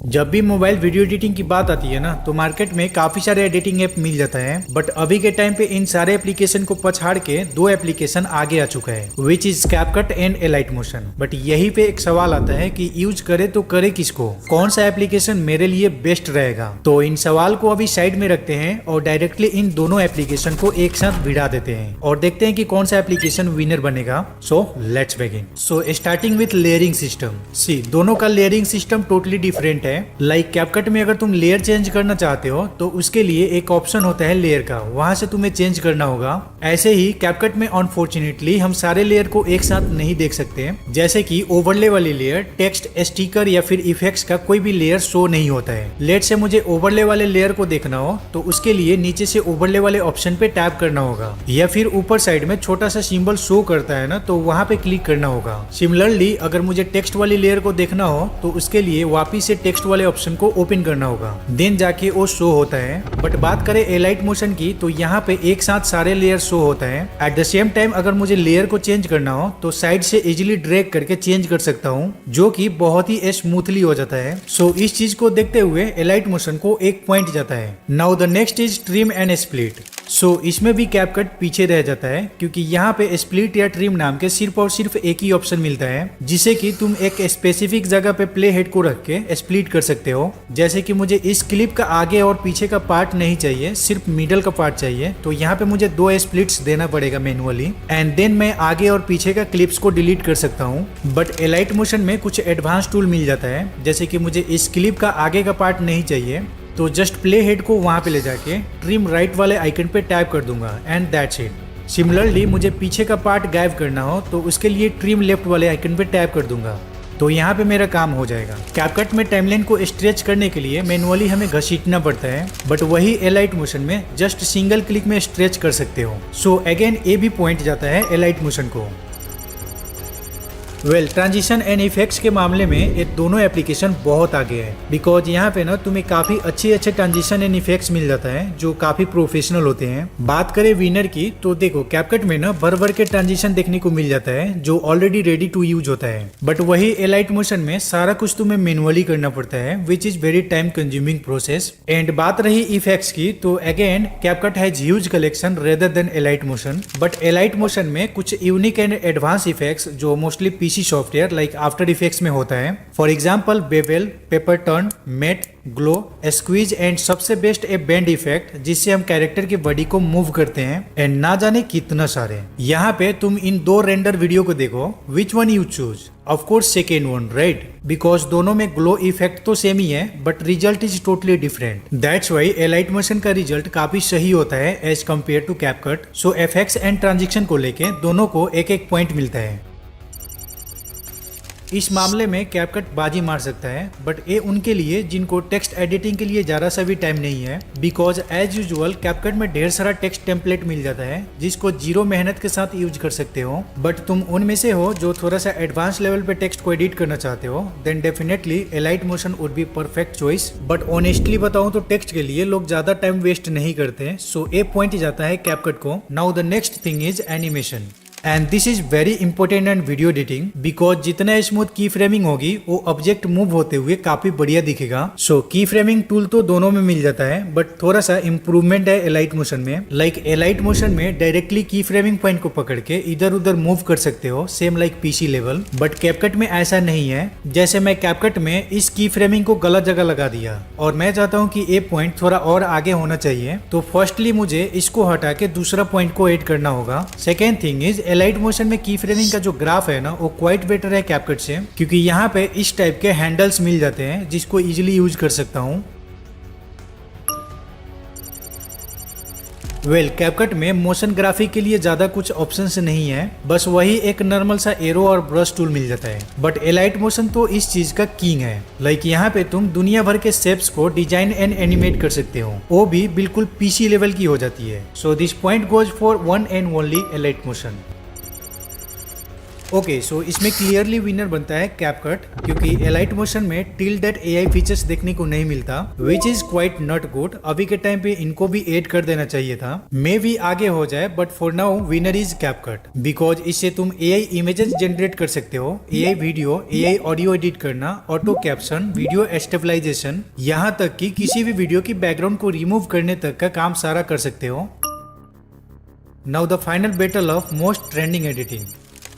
जब भी mobile video editing की बात आती है ना, तो मार्केट में काफी सारे एडिटिंग ऐप मिल जाता है। बट अभी के टाइम पे इन सारे एप्लीकेशन को पछाड़ के दो एप्लीकेशन आगे आ चुका है, which is CapCut and elite Motion. But यही पे एक सवाल आता है कि यूज करे तो करे किसको, कौन सा एप्लीकेशन मेरे लिए बेस्ट रहेगा। तो इन सवाल को अभी साइड में रखते हैं और डायरेक्टली इन दोनों एप्लीकेशन को एक साथ भिड़ा देते हैं और देखते हैं कि कौन सा एप्लीकेशन विनर बनेगा। So let's begin. So starting with layering system. सी दोनों का लेयरिंग सिस्टम टोटली डिफरेंट है। लाइक कैपकट में अगर तुम लेयर चेंज करना चाहते हो तो उसके लिए एक ऑप्शन होता है लेयर का, वहां से तुम्हें चेंज करना होगा। ऐसे ही कैपकट में अनफॉर्चुनेटली हम सारे लेयर को एक साथ नहीं देख सकते, जैसे कि ओवरले वाली लेयर, टेक्स्ट, स्टिकर या फिर इफेक्ट्स का कोई भी लेयर शो नहीं होता है। लेट से मुझे ओवरले वाले लेयर को देखना हो तो उसके लिए नीचे से ओवरले वाले ऑप्शन पे टैप करना होगा, या फिर ऊपर साइड में छोटा सा सिंबल शो करता है ना, तो वहां पे क्लिक करना होगा। सिमिलरली अगर मुझे टेक्स्ट वाली लेयर को देखना हो तो उसके लिए वापिस से टेक्स्ट वाले ऑप्शन को ओपन करना होगा, देन जाके वो शो होता है। बट बात करें एलाइट मोशन की तो यहाँ पे एक साथ सारे लेयर शो होता है। एट द सेम टाइम अगर मुझे लेयर को चेंज करना हो तो साइड से इजिली ड्रैग करके चेंज कर सकता हूँ, जो कि बहुत ही स्मूथली हो जाता है। सो इस चीज को देखते हुए एलाइट मोशन को एक पॉइंट जाता है। Now the next is trim and split. So इसमें भी कैपकट पीछे रह जाता है, क्योंकि यहाँ पे स्प्लिट या ट्रिम नाम के सिर्फ और सिर्फ एक ही ऑप्शन मिलता है, जिसे कि तुम एक स्पेसिफिक जगह पे प्ले हेड को रख के स्प्लिट कर सकते हो। जैसे कि मुझे इस क्लिप का आगे और पीछे का पार्ट नहीं चाहिए, सिर्फ मिडल का पार्ट चाहिए, तो यहाँ पे मुझे दो स्प्लिट्स देना पड़ेगा मैनुअली, एंड देन मैं आगे और पीछे का क्लिप्स को डिलीट कर सकता हूँ। बट एलाइट मोशन में कुछ एडवांस टूल मिल जाता है, जैसे कि मुझे इस क्लिप का आगे का पार्ट नहीं चाहिए तो जस्ट प्ले हेड को वहां पे ले जाके ट्रिम राइट वाले आइकन पे टैप कर दूंगा एंड दैट्स इट। सिमिलरली मुझे पीछे का पार्ट गायब करना हो तो उसके लिए ट्रिम लेफ्ट वाले आइकन पे टैप कर दूंगा, तो यहाँ पे मेरा काम हो जाएगा। कैपकट में टाइमलाइन को स्ट्रेच करने के लिए मैनुअली हमें घसीटना पड़ता है, बट वही एलाइट मोशन में जस्ट सिंगल क्लिक में स्ट्रेच कर सकते हो। सो अगेन ये भी पॉइंट जाता है एलाइट मोशन को। ट्रांजिशन एंड इफेक्ट्स के मामले में ये दोनों एप्लीकेशन बहुत आगे है, बिकॉज यहाँ पे ना तुम्हें काफी अच्छे ट्रांजिशन एंड इफेक्ट्स मिल जाता है जो काफी प्रोफेशनल होते हैं। बात करें विनर की तो देखो कैपकट में ना भर के ट्रांजिशन देखने को मिल जाता है जो ऑलरेडी रेडी टू यूज होता है, बट वही एलाइट मोशन में सारा कुछ तुम्हें मैनुअली करना पड़ता है, which is very time consuming process. And बात रही इफेक्ट्स की तो again CapCut has huge collection rather than Alight Motion, but Alight Motion में कुछ यूनिक एंड एडवांस इफेक्ट्स जो mostly PC software like After Effects में होता है। For example bevel, paper turn, matte, glow, squeeze and सबसे best a bend effect, जिससे हम character की बॉडी को मूव करते हैं, एंड ना जाने कितना सारे। यहाँ पे तुम इन दो रेंडर वीडियो को देखो, which one you choose? Of course second one, right? Because दोनों में ग्लो इफेक्ट तो सेम ही है, but result is totally different. That's why Alight Motion का रिजल्ट काफी सही होता है as compare to CapCut. So effects and transition को लेके दोनों को एक एक पॉइंट मिलता है। इस मामले में कैपकट बाजी मार सकता है, बट ये उनके लिए जिनको टेक्स्ट एडिटिंग के लिए जरा सा भी टाइम नहीं है, बिकॉज एज यूजुअल कैपकट में ढेर सारा टेक्स्ट टेम्पलेट मिल जाता है जिसको जीरो मेहनत के साथ यूज कर सकते हो। बट तुम उनमें से हो जो थोड़ा सा एडवांस लेवल पे टेक्स्ट को एडिट करना चाहते हो, then definitely Alight Motion would be perfect choice. But honestly बताऊं तो टेक्स्ट के लिए लोग ज्यादा टाइम वेस्ट नहीं करते, सो ए पॉइंट जाता है कैपकट को। Now the next thing is animation, and this is very important and video editing, because जितना स्मूथ की फ्रेमिंग होगी वो ऑब्जेक्ट मूव होते हुए काफी बढ़िया दिखेगा। सो की फ्रेमिंग टूल तो दोनों में मिल जाता है, बट थोड़ा सा इम्प्रूवमेंट है एलाइट मोशन में। लाइक एलाइट मोशन में डायरेक्टली की फ्रेमिंग पॉइंट को पकड़ के इधर उधर मूव कर सकते हो, same like PC level, but CapCut में ऐसा नहीं है। जैसे मैं कैपकट में इस की फ्रेमिंग को गलत जगह लगा दिया और मैं चाहता हूँ कि ये पॉइंट थोड़ा और आगे होना चाहिए, तो फर्स्टली मुझे इसको हटा के दूसरा पॉइंट को एड करना होगा। Second thing is elite Motion में की फ्रेमिंग का जो ग्राफ है ना, वो क्वाइट बेटर है कैपकट से, क्योंकि यहाँ पे इस टाइप के हैंडल्स मिल जाते हैं जिसको इजीली यूज कर सकता हूँ। कैपकट में मोशन ग्राफिक के लिए ज्यादा कुछ ऑप्शंस नहीं है, बस वही एक नॉर्मल सा एरो और ब्रश टूल मिल जाता है। बट एलाइट मोशन तो इस चीज का किंग है। लाइक यहाँ पे तुम दुनिया भर के शेप्स को डिजाइन एंड एनिमेट कर सकते हो, वो भी बिल्कुल पीसी लेवल की हो जाती है। So this point goes for one and only elite motion. Okay so इसमें क्लियरली विनर बनता है कैपकट, क्योंकि एलाइट मोशन में टिल दैट एआई फीचर्स देखने को नहीं मिलता, which is quite not good. अभी के टाइम पे इनको भी ऐड कर देना चाहिए था, मे भी आगे हो जाए, but for now winner is CapCut, because इससे तुम एआई इमेजेस जनरेट कर सकते हो, AI video, AI audio edit करना, ऑटो कैप्शन, वीडियो स्टेबलाइजेशन, यहाँ तक कि किसी भी वीडियो की बैकग्राउंड को रिमूव करने तक का काम सारा कर सकते हो। Now the final battle of most trending editing.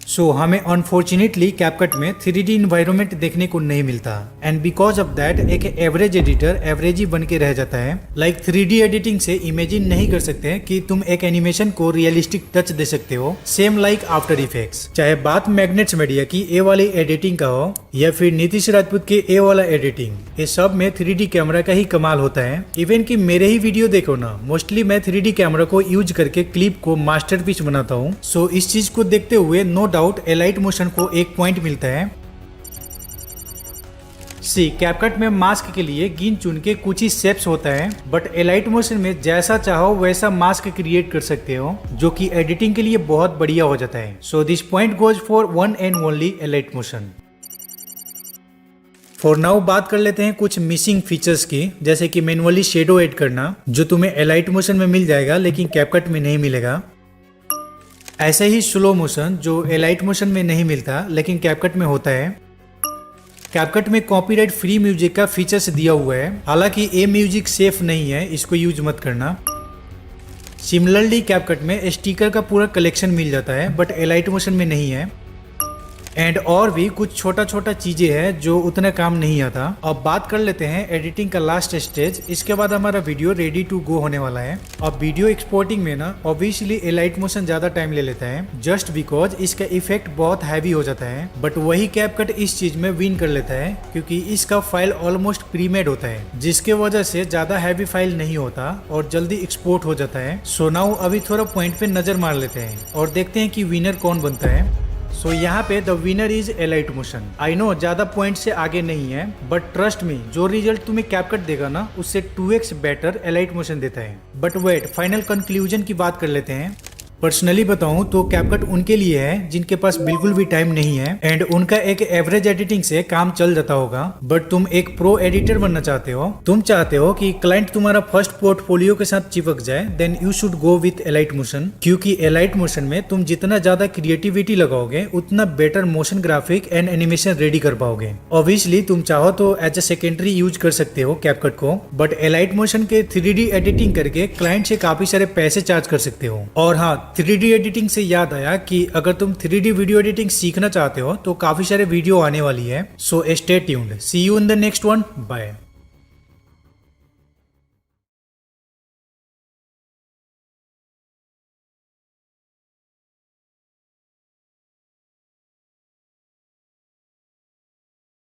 So हमें अनफॉर्चुनेटली कैपकट में 3D इन्वायरमेंट देखने को नहीं मिलता, एंड बिकॉज ऑफ दैट एक एवरेज एडिटर एवरेज ही बन के रह जाता है। लाइक 3D एडिटिंग से इमेजिन नहीं कर सकते कि तुम एक एनिमेशन को रियलिस्टिक टच दे सकते हो, सेम लाइक आफ्टर इफेक्ट्स। चाहे बात मैग्नेट्स मीडिया की ए वाली एडिटिंग का हो या फिर नीतीश राजपूत के ए वाला एडिटिंग, ये सब में 3D कैमरा का ही कमाल होता है। इवन कि मेरे ही वीडियो देखो ना, मोस्टली मैं 3D कैमरा को यूज करके क्लिप को मास्टरपीस बनाता हूँ। सो इस चीज को देखते हुए नो डाउट एलाइट मोशन को एक पॉइंट मिलता है। सी कैपकट में मास्क के लिए गिन चुन के कुछ ही स्टेप्स होता है, बट एलाइट मोशन में जैसा चाहो वैसा मास्क क्रिएट कर सकते हो, जो कि एडिटिंग के लिए बहुत बढ़िया हो जाता है। So this point goes for one and only elite motion. For now बात कर लेते हैं कुछ मिसिंग फीचर्स की, जैसे कि मैनुअली शेडो ऐड करना, जो तुम्हें एलाइट मोशन में मिल जाएगा लेकिन कैपकट में नहीं मिलेगा। ऐसे ही स्लो मोशन, जो एलाइट मोशन में नहीं मिलता लेकिन कैपकट में होता है। कैपकट में कॉपीराइट फ्री म्यूजिक का फीचर्स दिया हुआ है, हालांकि ये म्यूजिक सेफ नहीं है, इसको यूज मत करना। सिमिलरली कैपकट में स्टिकर का पूरा कलेक्शन मिल जाता है, बट एलाइट मोशन में नहीं है। एंड और भी कुछ छोटा छोटा चीजें हैं जो उतना काम नहीं आता। अब बात कर लेते हैं एडिटिंग का लास्ट स्टेज, इसके बाद हमारा वीडियो रेडी टू गो होने वाला है। अब वीडियो एक्सपोर्टिंग में ना ऑब्वियसली एलाइट मोशन ज्यादा टाइम ले लेता है, जस्ट बिकॉज इसका इफेक्ट बहुत हैवी हो जाता है, बट वही कैपकट इस चीज में विन कर लेता है, क्योंकि इसका फाइल ऑलमोस्ट प्रीमेड होता है, जिसके वजह से ज्यादा हैवी फाइल नहीं होता और जल्दी एक्सपोर्ट हो जाता है। सो नाउ अभी थोड़ा पॉइंट पे नजर मार लेते हैं और देखते हैं कि विनर कौन बनता है। सो यहाँ पे the winner is elite motion. I know ज्यादा पॉइंट से आगे नहीं है, बट ट्रस्ट मी, जो रिजल्ट तुम्हें कैपकट देगा ना, उससे 2x बेटर एलाइट मोशन देता है। बट वेट, फाइनल कंक्लूजन की बात कर लेते हैं। पर्सनली बताऊं तो कैपकट उनके लिए है जिनके पास बिल्कुल भी टाइम नहीं है, एंड उनका एक एवरेज एडिटिंग से काम चल जाता होगा। बट तुम एक प्रो एडिटर बनना चाहते हो, तुम चाहते हो कि क्लाइंट तुम्हारा फर्स्ट पोर्टफोलियो के साथ चिपक जाए, then you should go with Alight Motion, क्योंकि एलाइट मोशन में तुम जितना ज्यादा क्रिएटिविटी लगाओगे उतना better motion graphic and animation ready कर पाओगे। ऑब्वियसली तुम चाहो तो एज ए सेकेंडरी यूज कर सकते हो कैपकट को, बट एलाइट मोशन के 3D एडिटिंग करके क्लाइंट से काफी सारे पैसे चार्ज कर सकते हो। और हाँ, 3D एडिटिंग से याद आया कि अगर तुम 3D वीडियो एडिटिंग सीखना चाहते हो तो काफी सारे वीडियो आने वाली है, so stay tuned. See you in the next one, bye.